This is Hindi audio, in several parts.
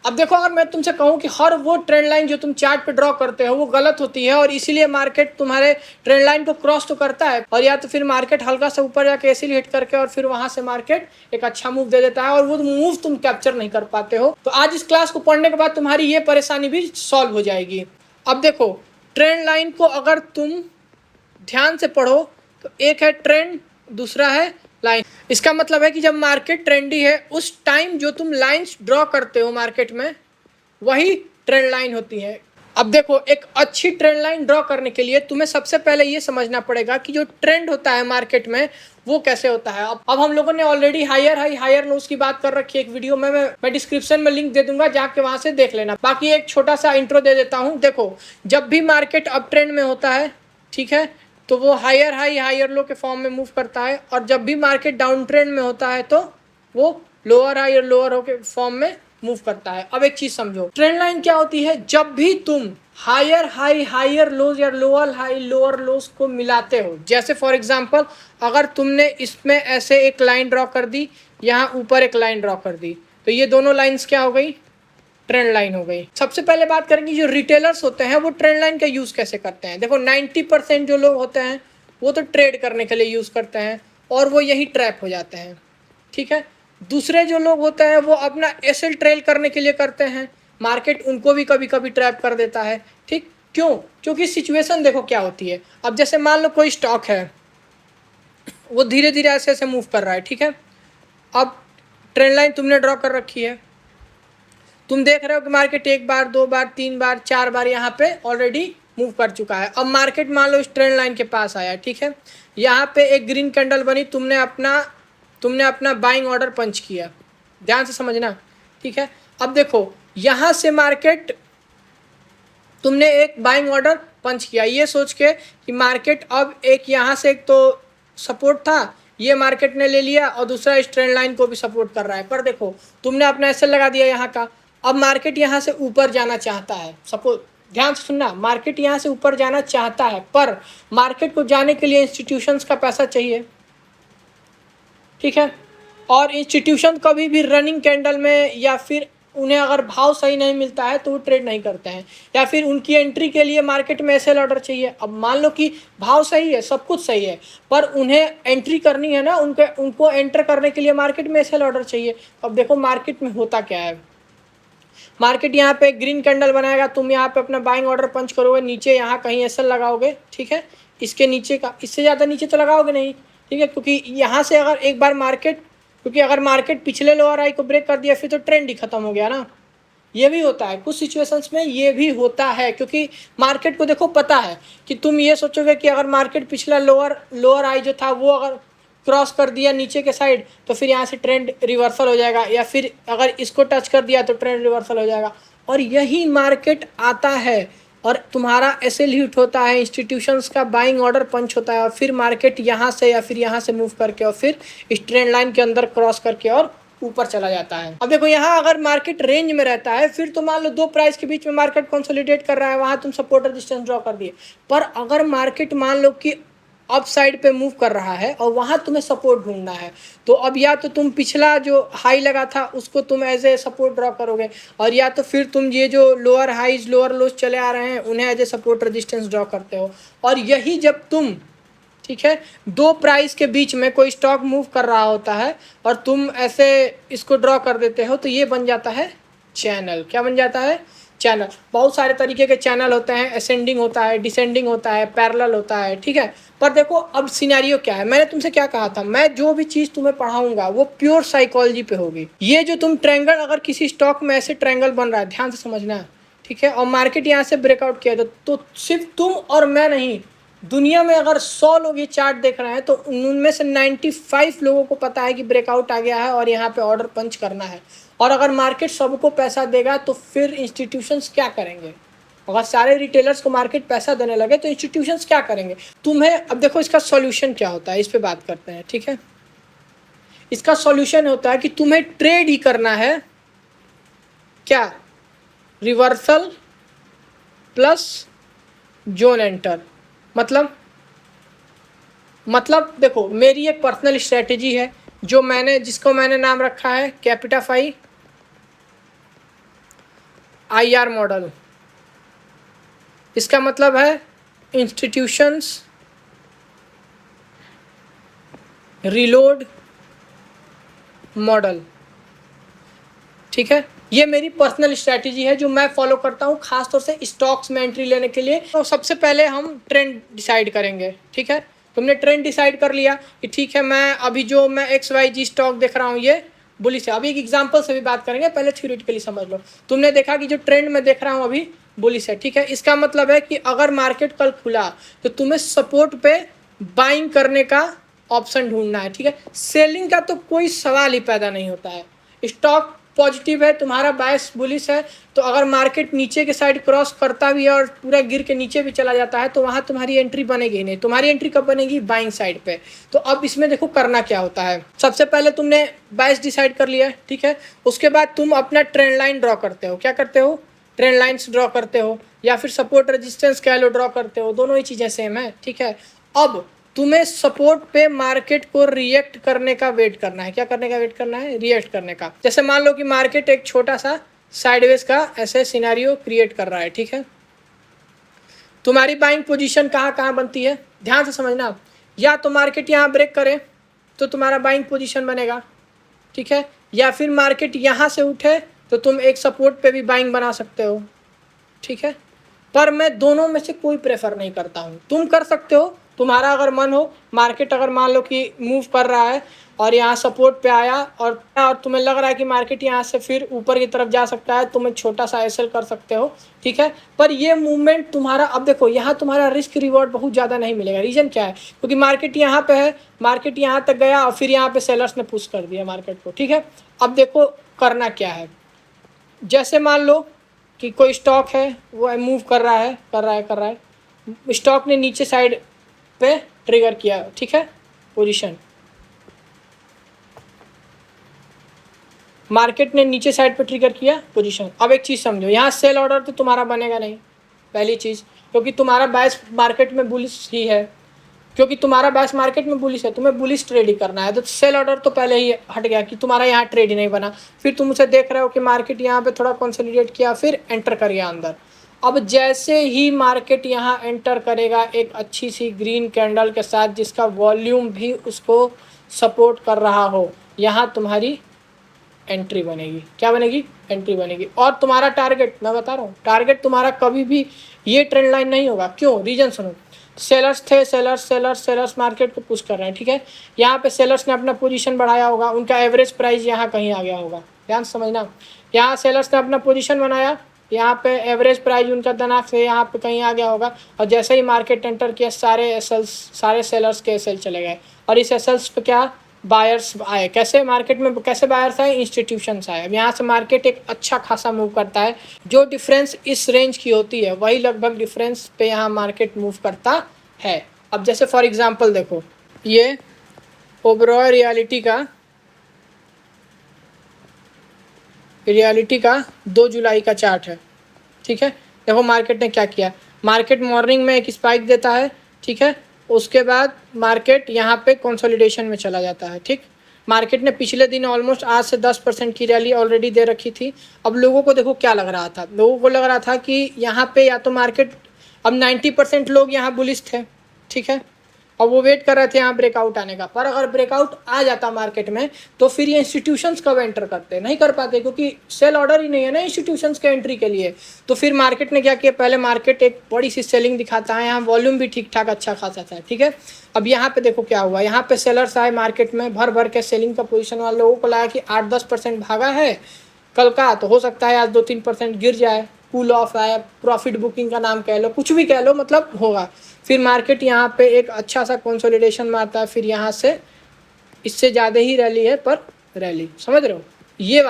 अब देखो, अगर मैं तुमसे कहूँ कि हर वो ट्रेंड लाइन जो तुम चार्ट पे ड्रॉ करते हो वो गलत होती है, और इसीलिए मार्केट तुम्हारे ट्रेंड लाइन को क्रॉस तो करता है, और या तो फिर मार्केट हल्का सा ऊपर जाके ऐसे हिट करके और फिर वहां से मार्केट एक अच्छा मूव दे देता है, और वो मूव तुम कैप्चर नहीं कर पाते हो। तो आज इस क्लास को पढ़ने के बाद तुम्हारी ये परेशानी भी सॉल्व हो जाएगी। अब देखो, ट्रेंड लाइन को अगर तुम ध्यान से पढ़ो तो एक है ट्रेंड, दूसरा है लाइन। इसका मतलब है कि जब मार्केट ट्रेंडी है उस टाइम जो तुम लाइंस ड्रॉ करते हो मार्केट में वही ट्रेंड लाइन होती है। अब देखो, एक अच्छी ट्रेंड लाइन ड्रॉ करने के लिए तुम्हें सबसे पहले ये समझना पड़ेगा कि जो ट्रेंड होता है मार्केट में वो कैसे होता है। अब हम लोगों ने already higher high higher lows की बात कर रखी है एक वीडियो में, मैं डिस्क्रिप्शन में लिंक दे दूंगा, जाके वहां से देख लेना। बाकी एक छोटा सा इंट्रो दे देता हूँ। देखो, जब भी मार्केट अप ट्रेंड में होता है, ठीक है, तो वो हायर हाई हायर लो के फॉर्म में मूव करता है, और जब भी मार्केट डाउन ट्रेंड में होता है तो वो लोअर हाई और लोअर हो के फॉर्म में मूव करता है। अब एक चीज समझो, ट्रेंड लाइन क्या होती है? जब भी तुम हायर हाई हायर लोज या लोअर हाई लोअर लोज को मिलाते हो, जैसे फॉर एग्जांपल अगर तुमने इसमें ऐसे एक लाइन ड्रॉ कर दी, यहाँ ऊपर एक लाइन ड्रॉ कर दी, तो ये दोनों लाइंस क्या हो गई? ट्रेंड लाइन हो गई। सबसे पहले बात करेंगे जो रिटेलर्स होते हैं वो ट्रेंड लाइन का यूज कैसे करते हैं। देखो, 90% जो लोग होते हैं वो तो ट्रेड करने के लिए यूज करते हैं और वो यही ट्रैप हो जाते हैं, ठीक है। दूसरे जो लोग होते हैं वो अपना एसेल ट्रेल करने के लिए करते हैं, मार्केट उनको भी कभी कभी ट्रैप कर देता है, ठीक। क्यों? क्योंकि सिचुएशन देखो क्या होती है। अब जैसे मान लो कोई स्टॉक है, वो धीरे धीरे ऐसे ऐसे मूव कर रहा है, ठीक है। अब ट्रेंड लाइन तुमने ड्रॉ कर रखी है, तुम देख रहे हो कि मार्केट एक बार, दो बार, तीन बार, चार बार यहाँ पे ऑलरेडी मूव कर चुका है। अब मार्केट मान लो इस ट्रेंड लाइन के पास आया, ठीक है, यहाँ पे एक ग्रीन कैंडल बनी, तुमने अपना बाइंग ऑर्डर पंच किया, ध्यान से समझना, ठीक है। अब देखो, यहाँ से मार्केट तुमने एक बाइंग ऑर्डर पंच किया ये सोच के कि मार्केट अब एक यहाँ से एक तो सपोर्ट था, ये मार्केट ने ले लिया, और दूसरा इस ट्रेंड लाइन को भी सपोर्ट कर रहा है। पर देखो, तुमने अपना एसएल लगा दिया यहाँ का, अब मार्केट यहाँ से ऊपर जाना चाहता है। सपोज, ध्यान से सुनना, मार्केट यहाँ से ऊपर जाना चाहता है, पर मार्केट को जाने के लिए इंस्टीट्यूशंस का पैसा चाहिए, ठीक है। और इंस्टीट्यूशन कभी भी रनिंग कैंडल में या फिर उन्हें अगर भाव सही नहीं मिलता है तो वो ट्रेड नहीं करते हैं, या फिर उनकी एंट्री के लिए मार्केट में एसएल ऑर्डर चाहिए। अब मान लो कि भाव सही है, सब कुछ सही है, पर उन्हें एंट्री करनी है ना, उनको एंटर करने के लिए मार्केट में एसएल ऑर्डर चाहिए। अब देखो मार्केट में होता क्या है, मार्केट यहाँ पे ग्रीन कैंडल बनाएगा, तुम यहाँ पे अपना बाइंग ऑर्डर पंच करोगे, नीचे यहाँ कहीं एसएल लगाओगे, ठीक है। इसके नीचे का, इससे ज़्यादा नीचे तो लगाओगे नहीं, ठीक है, क्योंकि यहाँ से अगर एक बार मार्केट, क्योंकि अगर मार्केट पिछले लोअर हाई को ब्रेक कर दिया फिर तो ट्रेंड ही खत्म हो गया ना। ये भी होता है कुछ सिचुएशंस में, ये भी होता है, क्योंकि मार्केट को देखो पता है कि तुम ये सोचोगे कि अगर मार्केट पिछला लोअर हाई जो था वो अगर क्रॉस कर दिया नीचे के साइड तो फिर यहाँ से ट्रेंड रिवर्सल हो जाएगा, या फिर अगर इसको टच कर दिया तो ट्रेंड रिवर्सल हो जाएगा। और यही मार्केट आता है और तुम्हारा एसएल हिट होता है, इंस्टीट्यूशंस का बाइंग ऑर्डर पंच होता है, और फिर मार्केट यहाँ से या फिर यहाँ से मूव करके और फिर इस ट्रेंड लाइन के अंदर क्रॉस करके और ऊपर चला जाता है। अब देखो, यहाँ अगर मार्केट रेंज में रहता है फिर तो मान लो दो प्राइस के बीच में मार्केट कंसोलिडेट कर रहा है, वहाँ तुम सपोर्ट रेजिस्टेंस ड्रॉ कर दिए। पर अगर मार्केट मान लो कि अप साइड पे मूव कर रहा है और वहाँ तुम्हें सपोर्ट ढूंढना है, तो अब या तो तुम पिछला जो हाई लगा था उसको तुम एज ए सपोर्ट ड्रॉ करोगे, और या तो फिर तुम ये जो लोअर हाईज लोअर लोज चले आ रहे हैं उन्हें as a support resistance draw करते हो। और यही जब तुम, ठीक है, दो प्राइस के बीच में कोई स्टॉक मूव कर रहा होता है और तुम ऐसे इसको ड्रॉ कर देते हो तो ये बन जाता है चैनल। क्या बन जाता है? चैनल। बहुत सारे तरीके के चैनल होते हैं, असेंडिंग होता है, डिसेंडिंग होता है, पैरेलल होता है, ठीक है। पर देखो अब सिनेरियो क्या है, मैंने तुमसे क्या कहा था, मैं जो भी चीज़ तुम्हें पढ़ाऊंगा वो प्योर साइकोलॉजी पे होगी। ये जो तुम ट्रायंगल, अगर किसी स्टॉक में ऐसे ट्रायंगल बन रहा है, ध्यान से समझना, ठीक है, और मार्केट यहाँ से ब्रेकआउट किया तो सिर्फ तुम और मैं नहीं, दुनिया में अगर 100 लोग ये चार्ट देख रहे हैं तो उनमें से 95 लोगों को पता है कि ब्रेकआउट आ गया है और यहाँ पे ऑर्डर पंच करना है। और अगर मार्केट सबको पैसा देगा तो फिर इंस्टीट्यूशंस क्या करेंगे? अगर सारे रिटेलर्स को मार्केट पैसा देने लगे तो इंस्टीट्यूशंस क्या करेंगे? तुम्हें अब देखो इसका सॉल्यूशन क्या होता है, इस पे बात करते हैं, ठीक है। इसका सॉल्यूशन होता है कि तुम्हें ट्रेड ही करना है, क्या? Reversal plus zone enter. मतलब देखो, मेरी एक पर्सनल स्ट्रेटेजी है जिसको मैंने नाम रखा है कैपिटाफाई IR मॉडल, इसका मतलब है इंस्टीट्यूशंस रीलोड मॉडल। ठीक है, ये मेरी पर्सनल स्ट्रैटेजी है जो मैं फॉलो करता हूँ खासतौर से स्टॉक्स में एंट्री लेने के लिए। तो सबसे पहले हम ट्रेंड डिसाइड करेंगे। ठीक है, तुमने ट्रेंड डिसाइड कर लिया कि ठीक है मैं अभी जो मैं XYZ स्टॉक देख रहा हूँ ये बुलिश है। अभी एक एग्जांपल से भी बात करेंगे, पहले थ्योरेटिकली समझ लो। तुमने देखा कि जो ट्रेंड में देख रहा हूँ अभी बुलिश है। ठीक है, इसका मतलब है कि अगर मार्केट कल खुला तो तुम्हें सपोर्ट पे बाइंग करने का ऑप्शन ढूंढना है। ठीक है, सेलिंग का तो कोई सवाल ही पैदा नहीं होता है। स्टॉक पॉजिटिव है, तुम्हारा बायस बुलिश है, तो अगर मार्केट नीचे के साइड क्रॉस करता भी है और पूरा गिर के नीचे भी चला जाता है तो वहाँ तुम्हारी एंट्री बनेगी ही नहीं। तुम्हारी एंट्री कब बनेगी? बाइंग साइड पे। तो अब इसमें देखो करना क्या होता है। सबसे पहले तुमने बायस डिसाइड कर लिया है। ठीक है, उसके बाद तुम अपना ट्रेंड लाइन ड्रॉ करते हो। क्या करते हो? ट्रेंड लाइन्स ड्रॉ करते हो, या फिर सपोर्ट रेजिस्टेंस कह लो ड्रॉ करते हो, दोनों ही चीज़ें सेम है। ठीक है, अब तुम्हें सपोर्ट पे मार्केट को रिएक्ट करने का वेट करना है। क्या करने का वेट करना है? रिएक्ट करने का। जैसे मान लो कि मार्केट एक छोटा सा साइडवेज का ऐसे सिनेरियो क्रिएट कर रहा है। ठीक है, तुम्हारी बाइंग पोजीशन कहाँ कहाँ बनती है, ध्यान से समझना। या तो मार्केट यहाँ ब्रेक करे तो तुम्हारा बाइंग पोजीशन बनेगा। ठीक है, या फिर मार्केट यहाँ से उठे तो तुम एक सपोर्ट पे भी बाइंग बना सकते हो। ठीक है, पर मैं दोनों में से कोई प्रेफर नहीं करता हूँ। तुम कर सकते हो, तुम्हारा अगर मन हो। मार्केट अगर मान लो कि मूव कर रहा है और यहाँ सपोर्ट पे आया और तुम्हें लग रहा है कि मार्केट यहाँ से फिर ऊपर की तरफ जा सकता है, तुम एक छोटा सा एसएल कर सकते हो। ठीक है, पर ये मूवमेंट तुम्हारा, अब देखो यहाँ तुम्हारा रिस्क रिवॉर्ड बहुत ज़्यादा नहीं मिलेगा। रीज़न क्या है? क्योंकि मार्केट यहाँ पे है, मार्केट यहाँ तक गया और फिर यहाँ पे सेलर्स ने पुश कर दिया मार्केट को। ठीक है, अब देखो करना क्या है। जैसे मान लो कि कोई स्टॉक है वो मूव कर रहा है, स्टॉक ने नीचे साइड पे ट्रिगर किया। ठीक है, पोजीशन मार्केट ने नीचे साइड पे ट्रिगर किया पोजीशन। अब एक चीज़ समझो, यहाँ सेल ऑर्डर तो तुम्हारा बनेगा नहीं, पहली चीज़, क्योंकि तुम्हारा बायस मार्केट में बुलिश ही है। तुम्हें बुलिश ट्रेड ही करना है, तो सेल ऑर्डर तो पहले ही हट गया कि तुम्हारा यहाँ ट्रेड ही नहीं बना। फिर तुम उसे देख रहे हो कि मार्केट यहाँ पे थोड़ा कंसोलिडेट किया, फिर एंटर कर गया अंदर। अब जैसे ही मार्केट यहाँ एंटर करेगा एक अच्छी सी ग्रीन कैंडल के साथ जिसका वॉल्यूम भी उसको सपोर्ट कर रहा हो, यहाँ तुम्हारी एंट्री बनेगी। क्या बनेगी? एंट्री बनेगी। और तुम्हारा टारगेट, मैं बता रहा हूँ, टारगेट तुम्हारा कभी भी ये ट्रेंड लाइन नहीं होगा। क्यों? रीजन सुनो। सेलर्स मार्केट को पुश कर रहे हैं। ठीक है, यहाँ पे सेलर्स ने अपना पोजीशन बढ़ाया होगा, उनका एवरेज प्राइस यहाँ कहीं आ गया होगा। ध्यान समझना, यहाँ सेलर्स ने अपना पोजीशन बनाया, यहाँ पे एवरेज प्राइस उनका दिमाग से यहाँ पे कहीं आ गया होगा, और जैसे ही मार्केट एंटर किया सारे सेलर्स के एसएल चले गए, और इस एसएल्स पे क्या बायर्स आए। कैसे मार्केट में कैसे बायर्स आए? इंस्टीट्यूशंस आए। अब यहाँ से मार्केट एक अच्छा खासा मूव करता है। जो डिफरेंस इस रेंज की होती है वही लगभग डिफरेंस पे यहाँ मार्केट मूव करता है। अब जैसे फॉर एग्जांपल देखो, ये ओबरॉय रियलिटी का 2 जुलाई का चार्ट है। ठीक है, देखो मार्केट ने क्या किया। मार्केट मॉर्निंग में एक स्पाइक देता है। ठीक है, उसके बाद मार्केट यहाँ पे कंसोलिडेशन में चला जाता है। ठीक, मार्केट ने पिछले दिन ऑलमोस्ट आज से 10% की रैली ऑलरेडी दे रखी थी। अब लोगों को देखो क्या लग रहा था, लोगों को लग रहा था कि यहाँ पे या तो मार्केट, अब 90% लोग यहाँ बुलिश थे। ठीक है, और वो वेट कर रहे थे यहाँ ब्रेकआउट आने का। पर अगर ब्रेकआउट आ जाता मार्केट में तो फिर ये इंस्टीट्यूशंस कब एंटर करते? नहीं कर पाते, क्योंकि सेल ऑर्डर ही नहीं है ना इंस्टीट्यूशंस के एंट्री के लिए। तो फिर मार्केट ने क्या किया, पहले मार्केट एक बड़ी सी सेलिंग दिखाता है, यहाँ वॉल्यूम भी ठीक ठाक अच्छा खासा था। ठीक है, अब यहाँ पे देखो क्या हुआ, यहाँ पे सेलर्स आए मार्केट में, भर के सेलिंग का पोजिशन वाले लोगों को लगा कि 8-10% भागा है कल का, तो हो सकता है आज 2-3% गिर जाए, कूल ऑफ आया, प्रॉफिट बुकिंग का नाम कह लो, कुछ भी कह लो, मतलब होगा। फिर मार्केट यहाँ पे एक अच्छा सा कंसोलिडेशन मारता है, फिर यहाँ से इससे ज़्यादा ही रैली है, पर रैली, समझ रहे हो? ये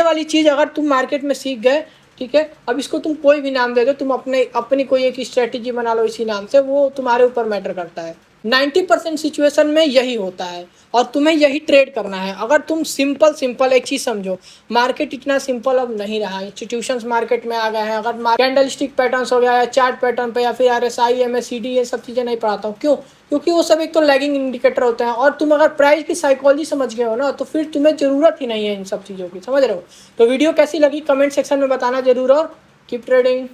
वाली चीज़ अगर तुम मार्केट में सीख गए, ठीक है, अब इसको तुम कोई भी नाम दे दो, तुम अपनी कोई एक स्ट्रेटेजी बना लो इसी नाम से, वो तुम्हारे ऊपर मैटर करता है। 90% सिचुएशन में यही होता है और तुम्हें यही ट्रेड करना है। अगर तुम सिंपल एक चीज़ समझो, मार्केट इतना सिंपल अब नहीं रहा। इंस्टीट्यूशंस मार्केट में आ गए हैं। अगर कैंडल स्टिक पैटर्न्स हो गया या चार्ट पैटर्न पे या फिर RSI MACD ये सब चीज़ें नहीं पढ़ाता हूँ। क्यों? क्योंकि वो सब एक तो लैगिंग इंडिकेटर होते हैं और तुम अगर प्राइस की साइकोलॉजी समझ गए हो ना तो फिर तुम्हें ज़रूरत ही नहीं है इन सब चीज़ों की। समझ रहे हो? तो वीडियो कैसी लगी कमेंट सेक्शन में बताना जरूर और कीप ट्रेडिंग।